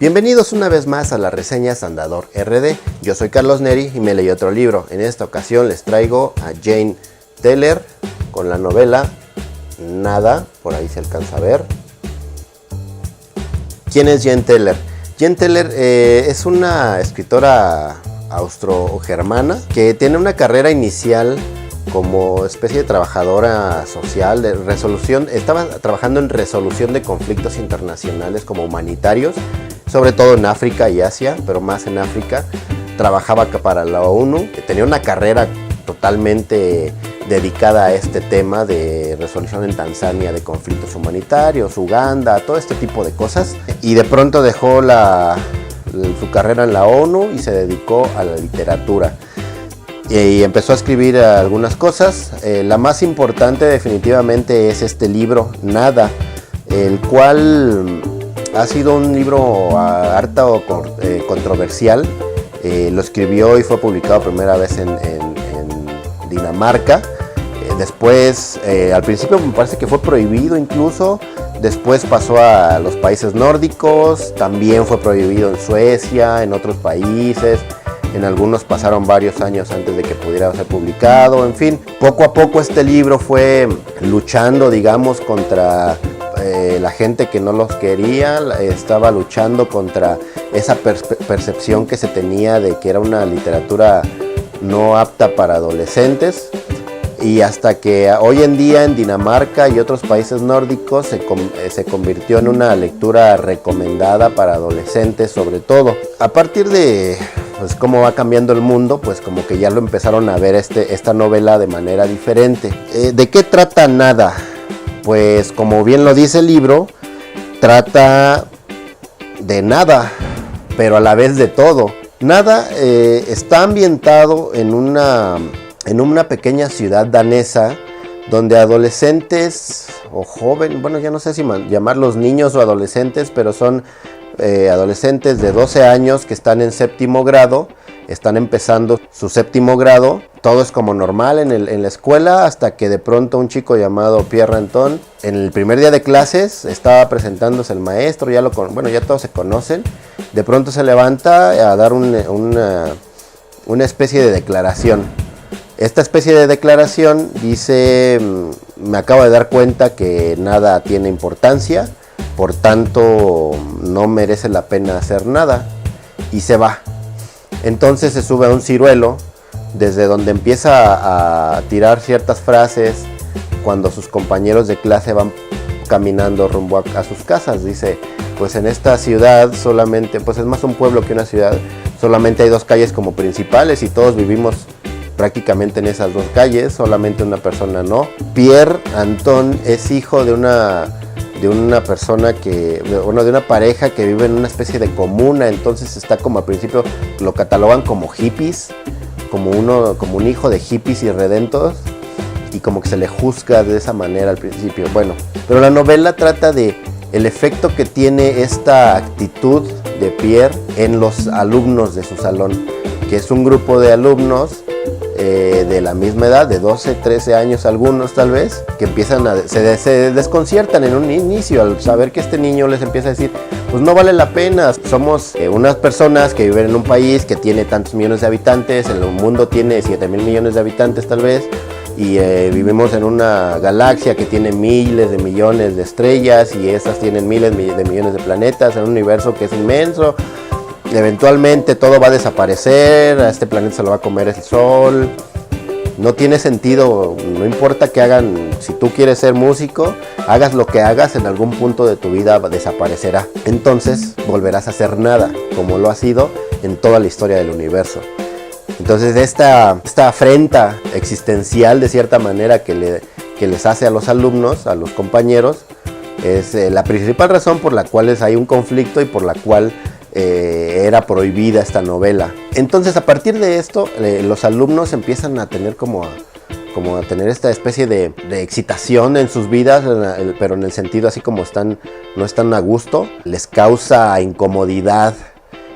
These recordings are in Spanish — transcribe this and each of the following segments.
Bienvenidos una vez más a las reseñas Andador RD. Yo soy Carlos Neri y me leí otro libro. En esta ocasión les traigo a Jane Teller con la novela Nada, por ahí se alcanza a ver. ¿Quién es Jane Teller? Jane Teller es una escritora austro-germana que tiene una carrera inicial como especie de trabajadora social de resolución. Estaba trabajando en resolución de conflictos internacionales como humanitarios, sobre todo en África y Asia, pero más en África. Trabajaba para la ONU, tenía una carrera totalmente dedicada a este tema de resolución en Tanzania de conflictos humanitarios, Uganda, todo este tipo de cosas. Y de pronto dejó su carrera en la ONU y se dedicó a la literatura. Y empezó a escribir algunas cosas. La más importante definitivamente es este libro, Nada, el cual ha sido un libro harto controversial. Lo escribió y fue publicado primera vez en Dinamarca. Después, al principio me parece que fue prohibido incluso. Después pasó a los países nórdicos. También fue prohibido en Suecia, en otros países. En algunos pasaron varios años antes de que pudiera ser publicado. En fin, poco a poco este libro fue luchando, digamos, contra la gente que no los quería. Estaba luchando contra esa percepción que se tenía de que era una literatura no apta para adolescentes. Y hasta que hoy en día en Dinamarca y otros países nórdicos se convirtió en una lectura recomendada para adolescentes sobre todo. A partir de pues cómo va cambiando el mundo, pues como que ya lo empezaron a ver esta novela de manera diferente. ¿De qué trata Nada? Pues como bien lo dice el libro, trata de nada, pero a la vez de todo. Nada está ambientado en una pequeña ciudad danesa donde adolescentes o jóvenes, bueno, ya no sé si llamarlos niños o adolescentes, pero son adolescentes de 12 años que están en séptimo grado, están empezando su séptimo grado. Todo es como normal en la escuela, hasta que de pronto un chico llamado Pierre Anton, en el primer día de clases, estaba presentándose el maestro, ya todos se conocen. De pronto se levanta a dar una especie de declaración. Esta especie de declaración dice: me acabo de dar cuenta que nada tiene importancia, por tanto no merece la pena hacer nada, y se va. Entonces se sube a un ciruelo, desde donde empieza a tirar ciertas frases cuando sus compañeros de clase van caminando rumbo a sus casas. Dice: pues en esta ciudad solamente, pues es más un pueblo que una ciudad, solamente hay dos calles como principales y todos vivimos prácticamente en esas dos calles, solamente una persona no. Pierre Anton es hijo de una persona de una pareja que vive en una especie de comuna. Entonces está como al principio lo catalogan como hippies, como un hijo de hippies irredentos, y como que se le juzga de esa manera al principio. Bueno, pero la novela trata de el efecto que tiene esta actitud de Pierre en los alumnos de su salón, que es un grupo de alumnos de la misma edad, de 12, 13 años algunos tal vez, que se desconciertan en un inicio al saber que este niño les empieza a decir: pues no vale la pena, somos unas personas que viven en un país que tiene tantos millones de habitantes, el mundo tiene 7,000 millones de habitantes tal vez, y vivimos en una galaxia que tiene miles de millones de estrellas, y esas tienen miles de millones de planetas, en un universo que es inmenso. Eventualmente todo va a desaparecer, a este planeta se lo va a comer el sol. No tiene sentido, no importa que hagan, si tú quieres ser músico, hagas lo que hagas, en algún punto de tu vida desaparecerá. Entonces volverás a hacer nada, como lo ha sido en toda la historia del universo. Entonces esta afrenta existencial, de cierta manera, que les hace a los alumnos, a los compañeros, es la principal razón por la cual hay un conflicto y por la cual era prohibida esta novela. Entonces, a partir de esto, los alumnos empiezan a tener como a tener esta especie de excitación en sus vidas, pero en el sentido así como no están a gusto. Les causa incomodidad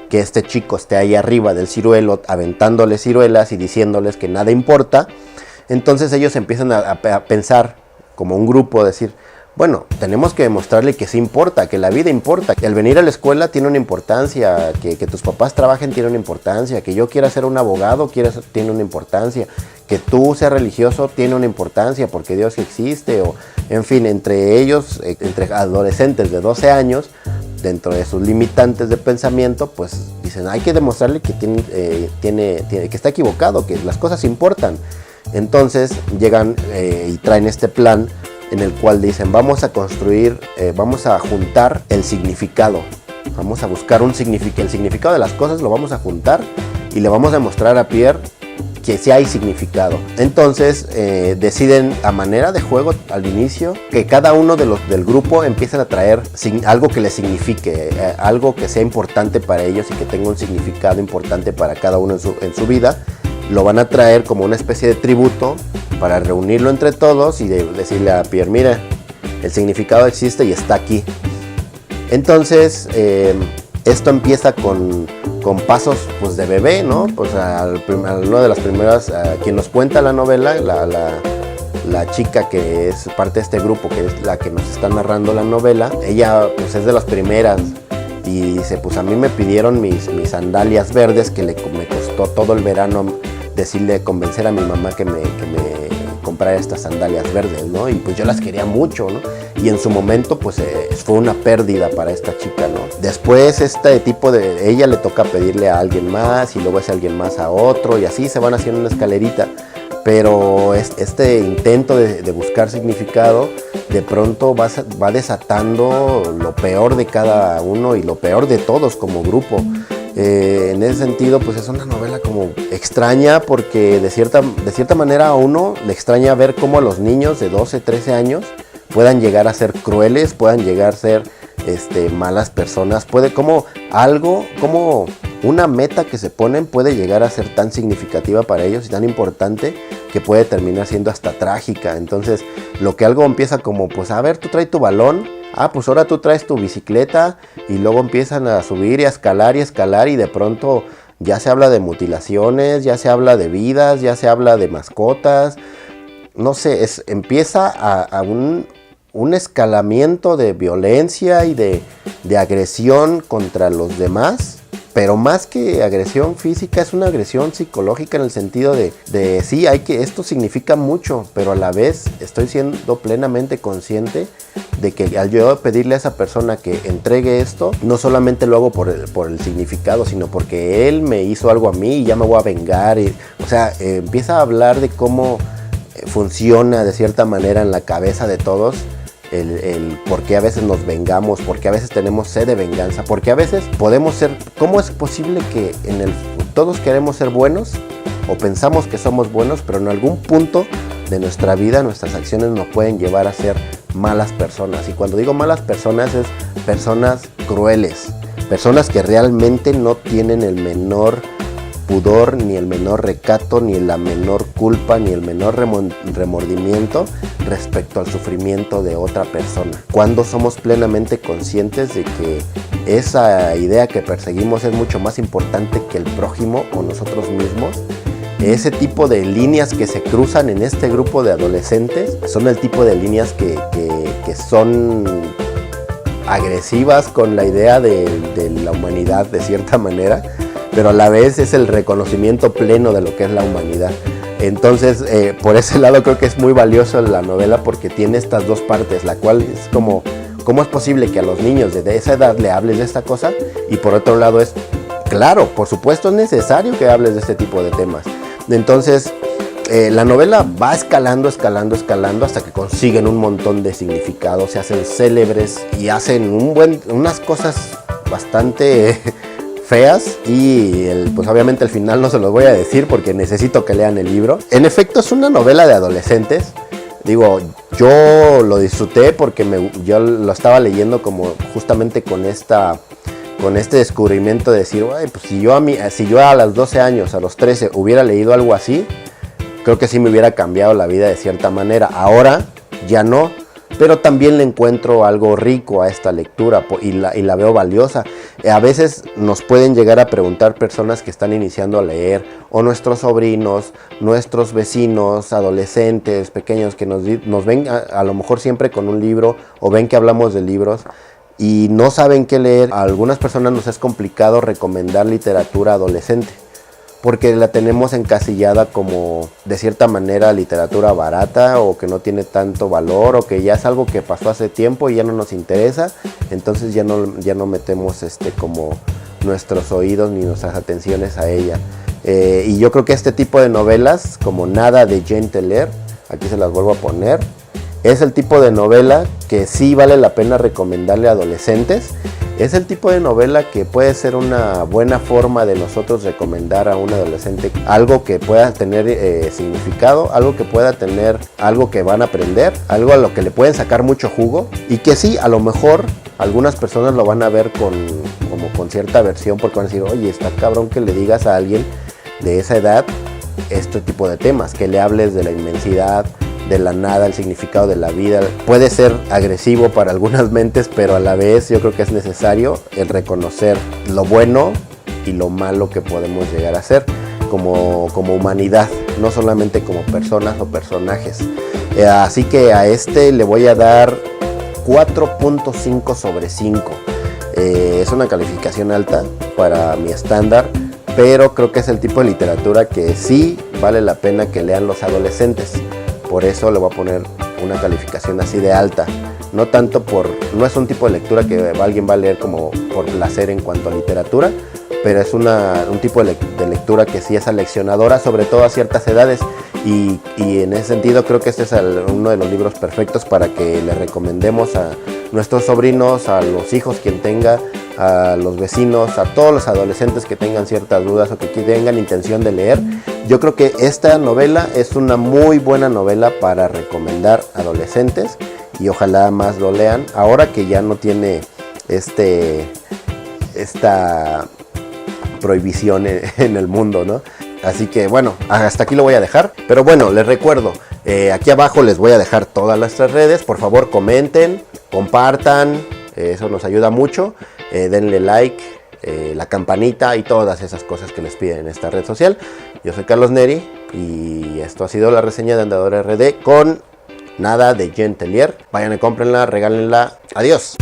que este chico esté ahí arriba del ciruelo aventándoles ciruelas y diciéndoles que nada importa. Entonces ellos empiezan a pensar como un grupo, decir: Bueno, tenemos que demostrarle que sí importa, que la vida importa, que el venir a la escuela tiene una importancia, que tus papás trabajen tiene una importancia, que yo quiera ser un abogado tiene una importancia, que tú seas religioso tiene una importancia porque Dios existe, o en fin, entre ellos, entre adolescentes de 12 años, dentro de sus limitantes de pensamiento, pues dicen, hay que demostrarle que que está equivocado, que las cosas importan. Entonces llegan y traen este plan en el cual dicen, vamos a construir, vamos a juntar el significado, vamos a buscar el significado de las cosas, lo vamos a juntar y le vamos a mostrar a Pierre que sí hay significado. Entonces deciden a manera de juego al inicio que cada uno del grupo empiecen a traer algo que les signifique, algo que sea importante para ellos y que tenga un significado importante para cada uno en su vida. Lo van a traer como una especie de tributo para reunirlo entre todos y decirle a Pierre, mira, el significado existe y está aquí. Entonces esto empieza con pasos pues de bebé, ¿no? Pues una de las primeras, quien nos cuenta la novela, la chica que es parte de este grupo, que es la que nos está narrando la novela, ella pues es de las primeras y dice, pues a mí me pidieron mis sandalias verdes que me costó todo el verano convencer a mi mamá que me comprara estas sandalias verdes, ¿no? Y pues yo las quería mucho, ¿no? Y en su momento pues fue una pérdida para esta chica, ¿no? Después ella le toca pedirle a alguien más y luego ese alguien más a otro y así se van haciendo una escalerita. Pero este intento de buscar significado de pronto va desatando lo peor de cada uno y lo peor de todos como grupo. En ese sentido pues es una novela como extraña porque de cierta manera a uno le extraña ver cómo los niños de 12, 13 años puedan llegar a ser crueles, puedan llegar a ser malas personas, como una meta que se ponen puede llegar a ser tan significativa para ellos y tan importante que puede terminar siendo hasta trágica. Entonces lo que algo empieza como, pues a ver, tú traes tu balón, pues ahora tú traes tu bicicleta y luego empiezan a subir y a escalar y de pronto ya se habla de mutilaciones, ya se habla de vidas, ya se habla de mascotas, no sé, empieza a un escalamiento de violencia y de agresión contra los demás, pero más que agresión física es una agresión psicológica en el sentido de sí, esto significa mucho, pero a la vez estoy siendo plenamente consciente de que al yo pedirle a esa persona que entregue esto, no solamente lo hago por el significado, sino porque él me hizo algo a mí y ya me voy a vengar. Empieza a hablar de cómo funciona de cierta manera en la cabeza de todos el por qué a veces nos vengamos, por qué a veces tenemos sed de venganza, porque a veces podemos ser, ¿cómo es posible que todos queremos ser buenos o pensamos que somos buenos, pero en algún punto de nuestra vida nuestras acciones nos pueden llevar a ser malas personas? Y cuando digo malas personas es personas crueles, personas que realmente no tienen el menor pudor, ni el menor recato, ni la menor culpa, ni el menor remordimiento respecto al sufrimiento de otra persona. Cuando somos plenamente conscientes de que esa idea que perseguimos es mucho más importante que el prójimo o nosotros mismos, ese tipo de líneas que se cruzan en este grupo de adolescentes son el tipo de líneas que son agresivas con la idea de la humanidad de cierta manera, pero a la vez es el reconocimiento pleno de lo que es la humanidad. Entonces, por ese lado creo que es muy valioso la novela porque tiene estas dos partes, la cual es como, ¿cómo es posible que a los niños de esa edad le hables de esta cosa? Y por otro lado es, claro, por supuesto es necesario que hables de este tipo de temas. Entonces, la novela va escalando hasta que consiguen un montón de significados, se hacen célebres y hacen unas cosas bastante feas y pues obviamente el final no se los voy a decir porque necesito que lean el libro. En efecto es una novela de adolescentes. Digo, yo lo disfruté porque yo lo estaba leyendo como justamente con este descubrimiento de decir, pues si yo a los 12 años, a los 13 hubiera leído algo así, creo que sí me hubiera cambiado la vida de cierta manera. Ahora ya no, pero también le encuentro algo rico a esta lectura y la veo valiosa. A veces nos pueden llegar a preguntar personas que están iniciando a leer, o nuestros sobrinos, nuestros vecinos, adolescentes, pequeños, que nos ven a lo mejor siempre con un libro, o ven que hablamos de libros y no saben qué leer. A algunas personas nos es complicado recomendar literatura adolescente, porque la tenemos encasillada como de cierta manera literatura barata, o que no tiene tanto valor, o que ya es algo que pasó hace tiempo y ya no nos interesa, entonces ya no metemos como nuestros oídos ni nuestras atenciones a ella. Y yo creo que este tipo de novelas, como Nada de Jane Teller, aquí se las vuelvo a poner, es el tipo de novela que sí vale la pena recomendarle a adolescentes. Es el tipo de novela que puede ser una buena forma de nosotros recomendar a un adolescente algo que pueda tener significado, algo que pueda tener algo que van a aprender, algo a lo que le pueden sacar mucho jugo, y que sí, a lo mejor algunas personas lo van a ver con cierta aversión, porque van a decir, oye, está cabrón que le digas a alguien de esa edad este tipo de temas, que le hables de la inmensidad, de la nada, el significado de la vida. Puede ser agresivo para algunas mentes, pero a la vez yo creo que es necesario el reconocer lo bueno y lo malo que podemos llegar a ser como humanidad, no solamente como personas o personajes. Así que a este le voy a dar 4.5 sobre 5. Es una calificación alta para mi estándar, pero creo que es el tipo de literatura que sí vale la pena que lean los adolescentes. Por eso le voy a poner una calificación así de alta. No es un tipo de lectura que alguien va a leer como por placer en cuanto a literatura, pero es un tipo de lectura que sí es aleccionadora, sobre todo a ciertas edades. Y en ese sentido creo que este es uno de los libros perfectos para que le recomendemos a nuestros sobrinos, a los hijos quien tenga, a los vecinos, a todos los adolescentes que tengan ciertas dudas o que tengan intención de leer. Yo creo que esta novela es una muy buena novela para recomendar a adolescentes, y ojalá más lo lean ahora que ya no tiene esta prohibición en el mundo, ¿no? Así que bueno, hasta aquí lo voy a dejar. Pero bueno, les recuerdo, aquí abajo les voy a dejar todas nuestras redes. Por favor, comenten, compartan, eso nos ayuda mucho. Denle like, la campanita y todas esas cosas que les piden en esta red social. Yo soy Carlos Neri y esto ha sido la reseña de Andador RD con Nada de Jane Teller. Vayan y cómprenla, regálenla. Adiós.